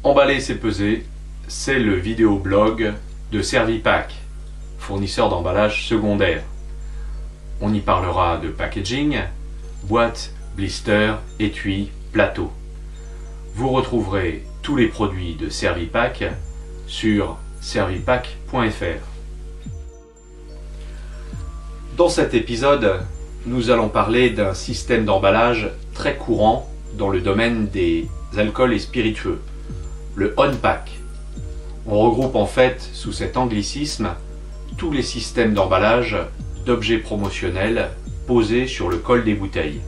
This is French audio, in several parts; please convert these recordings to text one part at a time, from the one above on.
Emballer c'est peser, c'est le vidéoblog de Servipack, fournisseur d'emballage secondaire. On y parlera de packaging, boîtes, blisters, étuis, plateaux. Vous retrouverez tous les produits de Servipack sur servipack.fr. Dans cet épisode, nous allons parler d'un système d'emballage très courant dans le domaine des alcools et spiritueux, le on-pack. On regroupe en fait sous cet anglicisme tous les systèmes d'emballage d'objets promotionnels posés sur le col des bouteilles.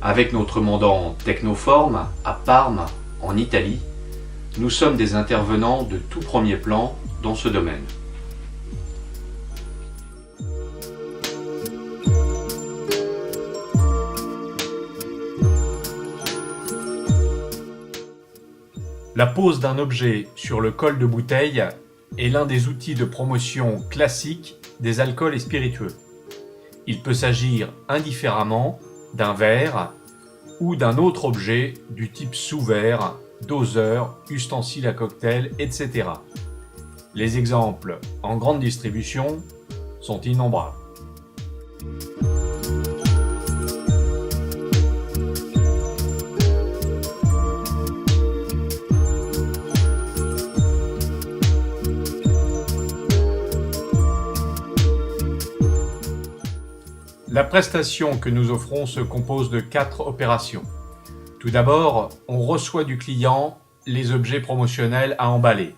Avec notre mandant Technoform à Parme, en Italie, nous sommes des intervenants de tout premier plan dans ce domaine. La pose d'un objet sur le col de bouteille est l'un des outils de promotion classiques des alcools et spiritueux. Il peut s'agir indifféremment d'un verre ou d'un autre objet du type sous-verre, doseur, ustensile à cocktail, etc. Les exemples en grande distribution sont innombrables. La prestation que nous offrons se compose de 4 opérations. Tout d'abord, on reçoit du client les objets promotionnels à emballer.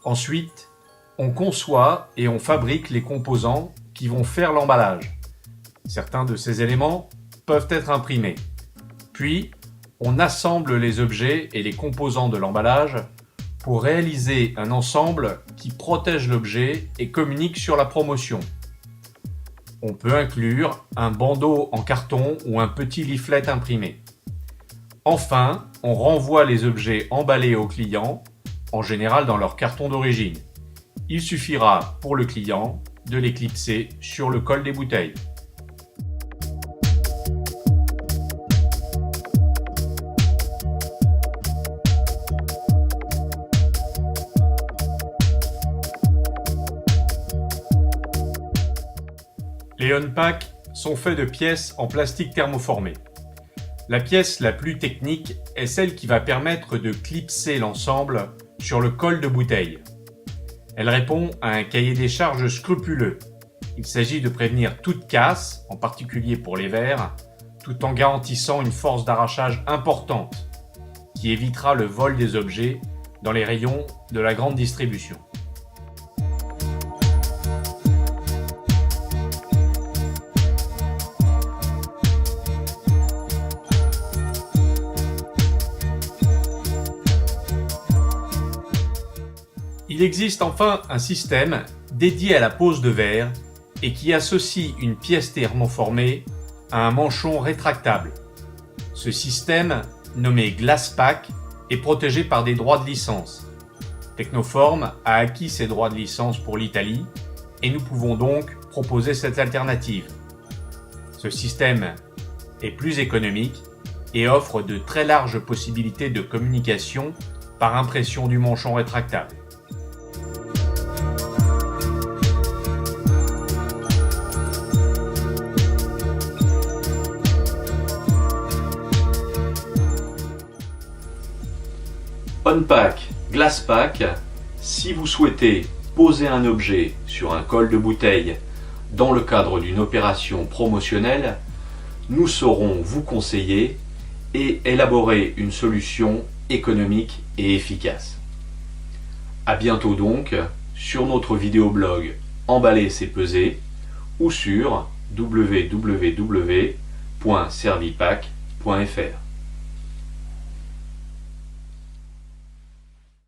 Ensuite, on conçoit et on fabrique les composants qui vont faire l'emballage. Certains de ces éléments peuvent être imprimés. Puis, on assemble les objets et les composants de l'emballage pour réaliser un ensemble qui protège l'objet et communique sur la promotion. On peut inclure un bandeau en carton ou un petit leaflet imprimé. Enfin, on renvoie les objets emballés au client, en général dans leur carton d'origine. Il suffira pour le client de les clipser sur le col des bouteilles. Les on-pack sont faits de pièces en plastique thermoformé. La pièce la plus technique est celle qui va permettre de clipser l'ensemble sur le col de bouteille. Elle répond à un cahier des charges scrupuleux. Il s'agit de prévenir toute casse, en particulier pour les verres, tout en garantissant une force d'arrachage importante, qui évitera le vol des objets dans les rayons de la grande distribution. Il existe enfin un système dédié à la pose de verre et qui associe une pièce thermoformée à un manchon rétractable. Ce système, nommé GlassPack, est protégé par des droits de licence. Technoform a acquis ces droits de licence pour l'Italie et nous pouvons donc proposer cette alternative. Ce système est plus économique et offre de très larges possibilités de communication par impression du manchon rétractable. On-pack, GlassPack, si vous souhaitez poser un objet sur un col de bouteille dans le cadre d'une opération promotionnelle, nous saurons vous conseiller et élaborer une solution économique et efficace. À bientôt donc sur notre vidéoblog Emballer c'est peser ou sur www.servipack.fr.